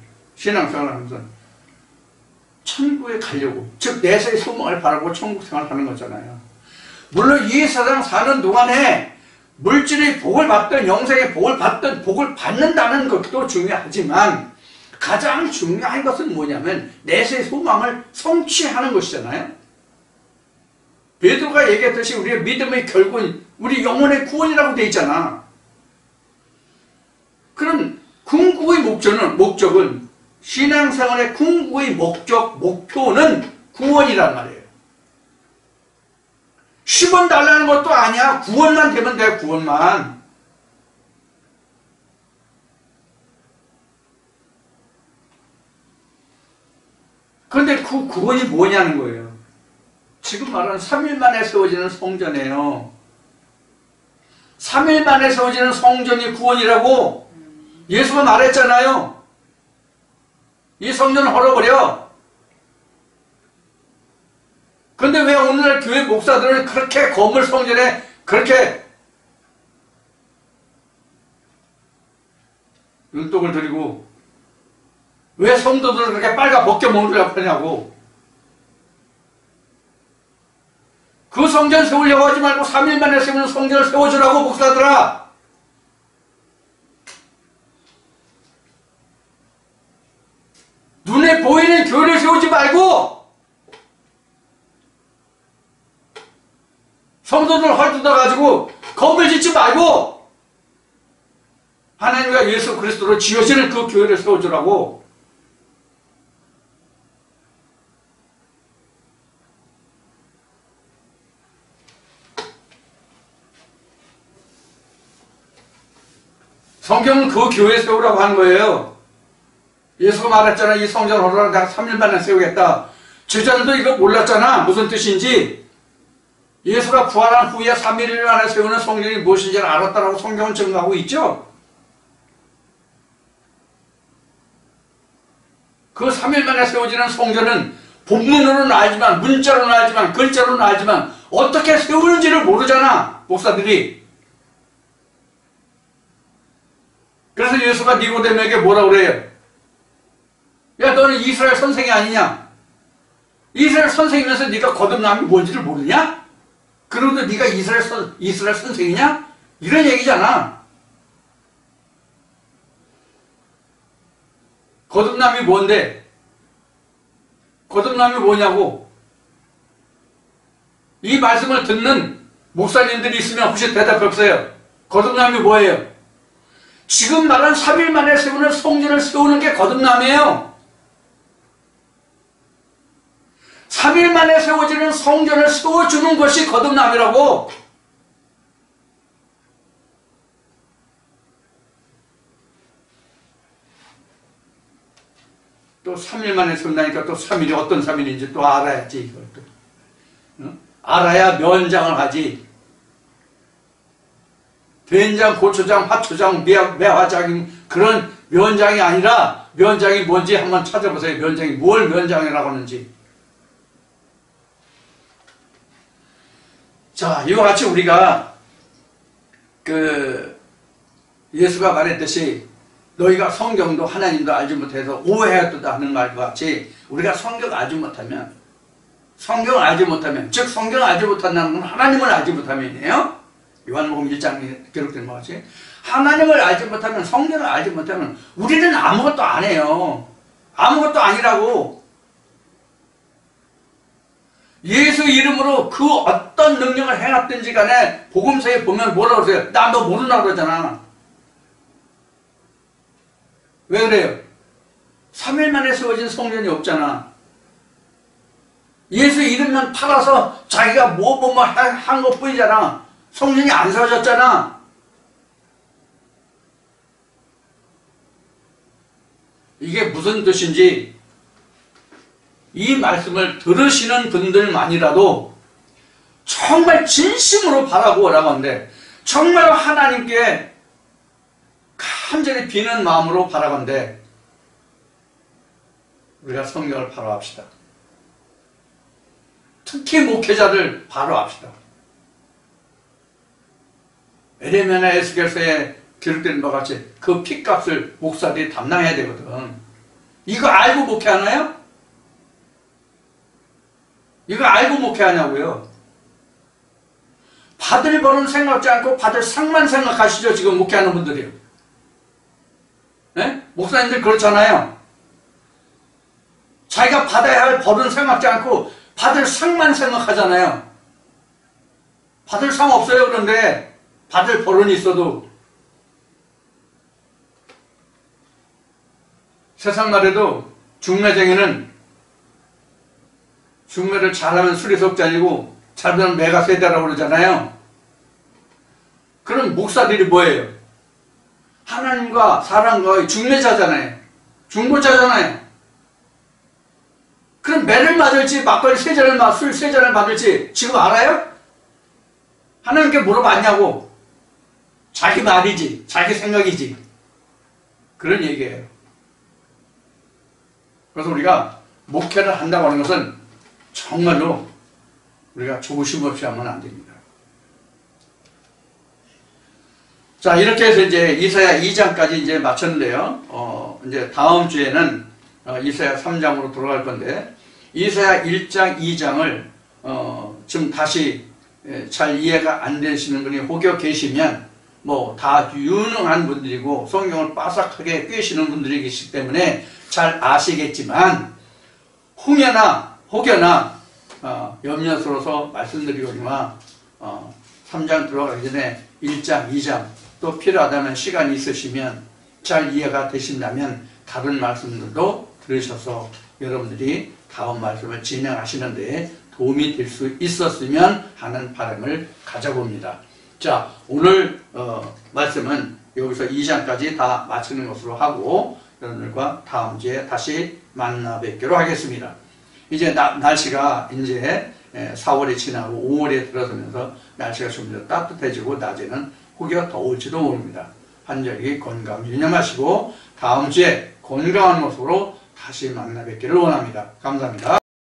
Speaker 1: 천국에 가려고, 즉 내세의 소망을 바라고 천국 생활을 하는 거잖아요. 물론 이 세상 사는 동안에 물질의 복을 받든 영생의 복을 받든 복을 받는다는 것도 중요하지만 가장 중요한 것은 뭐냐면 내세의 소망을 성취하는 것이잖아요. 베드로가 얘기했듯이 우리의 믿음의 결국은 우리 영혼의 구원이라고 되어 있잖아. 그럼 궁극의 목적은 신앙생활의 궁극의 목표는 구원이란 말이에요. 10원 달라는 것도 아니야. 구원만 되면 돼. 구원만. 그런데 그 구원이 뭐냐는 거예요. 지금 말하는 3일 만에 세워지는 성전이에요. 3일 만에 세워지는 성전이 구원이라고 예수가 말했잖아요. 이 성전을 헐어버려. 근데 왜 오늘날 교회 목사들은 그렇게 건물 성전에 그렇게 눈독을 들이고 왜 성도들을 그렇게 빨가 벗겨 먹으려고 하냐고. 그 성전 세우려고 하지 말고 3일 만에 세우는 성전을 세워주라고, 목사들아. 눈에 보이는 교회를 세우지 말고 성도들 헐뜯어가지고 건물 짓지 말고 하나님과 예수 그리스도로 지어지는 그 교회를 세워주라고. 성경은 그 교회 세우라고 하는 거예요. 예수가 말했잖아. 이 성전 허락을 내가 3일 만에 세우겠다. 제자들도 이거 몰랐잖아. 무슨 뜻인지. 예수가 부활한 후에 3일 만에 세우는 성전이 무엇인지 알았다라고 성경은 증거하고 있죠. 그 3일 만에 세워지는 성전은 본문으로는 알지만, 문자로는 알지만, 글자로는 알지만 어떻게 세우는지를 모르잖아, 목사들이. 그래서 예수가 니고데모에게 뭐라 그래요? 야, 너는 이스라엘 선생이 아니냐? 이스라엘 선생이면서 네가 거듭남이 뭔지를 모르냐? 그러고도 네가 이스라엘 선생이냐? 이런 얘기잖아. 거듭남이 뭔데? 거듭남이 뭐냐고? 이 말씀을 듣는 목사님들이 있으면 혹시 대답해보세요. 거듭남이 뭐예요? 지금 말한 3일 만에 세우는 성전을 세우는 게 거듭남이에요. 3일 만에 세워지는 성전을 세워주는 것이 거듭남이라고. 또 3일 만에 세운다니까 또 3일이 어떤 3일인지 또 알아야지. 이걸 또. 응? 알아야 면장을 하지. 된장, 고추장, 화초장, 매화장 그런 면장이 아니라 면장이 뭔지 한번 찾아보세요. 면장이 뭘 면장이라고 하는지. 자, 이와 같이 우리가 예수가 말했듯이 너희가 성경도 하나님도 알지 못해서 오해하였다 하는 말과 같이 우리가 성경을 알지 못하면 즉 성경을 알지 못한다는 건 하나님을 알지 못함이에요. 요한복음 1장에 기록된 것 같이 하나님을 알지 못하면, 성경을 알지 못하면 우리는 아무것도 안 해요. 아무것도 아니라고. 예수 이름으로 그 어떤 능력을 행했든지 간에 복음서에 보면 뭐라고 그러세요? 나 너 모르나 그러잖아. 왜 그래요? 3일 만에 세워진 성전이 없잖아. 예수 이름만 팔아서 자기가 한 것뿐이잖아. 성전이 안 세워졌잖아. 이게 무슨 뜻인지 이 말씀을 들으시는 분들만이라도 정말 진심으로 바라고 오라고 하는데, 정말 하나님께 간절히 비는 마음으로 바라건대 우리가 성경을 바로합시다. 특히 목회자들 바로합시다. 에레미야나 에스겔서에 기록된 바와 같이 그 핏값을 목사들이 담당해야 되거든. 이거 알고 목회하나요? 이거 알고 목회하냐고요? 받을 벌은 생각지 않고 받을 상만 생각하시죠, 지금 목회하는 분들이요. 네? 목사님들 그렇잖아요. 자기가 받아야 할 벌은 생각지 않고 받을 상만 생각하잖아요. 받을 상 없어요. 그런데 받을 벌은 있어도. 세상 말에도 중매쟁이는 중매를 잘하면 수리석자이고 잘하면 매가 세다라고 그러잖아요. 그럼 목사들이 뭐예요? 하나님과 사람과의 중매자잖아요. 중보자잖아요. 그럼 매를 맞을지 막걸리 술 3잔을 맞을지 지금 알아요? 하나님께 물어봤냐고. 자기 말이지, 자기 생각이지. 그런 얘기예요. 그래서 우리가 목회를 한다고 하는 것은 정말로 우리가 조심 없이 하면 안 됩니다. 자, 이렇게 해서 이제 이사야 2장까지 이제 마쳤는데요. 이제 다음 주에는 이사야 3장으로 돌아갈 건데, 이사야 1장, 2장을 지금 다시 잘 이해가 안 되시는 분이 혹여 계시면 뭐 다 유능한 분들이고 성경을 빠삭하게 꿰시는 분들이 계시기 때문에 잘 아시겠지만, 혹여나 염려스러워서 말씀드리거니와 3장 들어가기 전에 1장, 2장 또 필요하다면 시간이 있으시면 잘 이해가 되신다면 다른 말씀들도 들으셔서 여러분들이 다음 말씀을 진행하시는 데 도움이 될 수 있었으면 하는 바람을 가져봅니다. 자, 오늘 말씀은 여기서 2장까지 다 마치는 것으로 하고 여러분들과 다음 주에 다시 만나 뵙기로 하겠습니다. 이제 날씨가 이제 4월이 지나고 5월에 들어서면서 날씨가 좀 더 따뜻해지고 낮에는 혹여 더울지도 모릅니다. 환절기 건강 유념하시고 다음 주에 건강한 모습으로 다시 만나 뵙기를 원합니다. 감사합니다.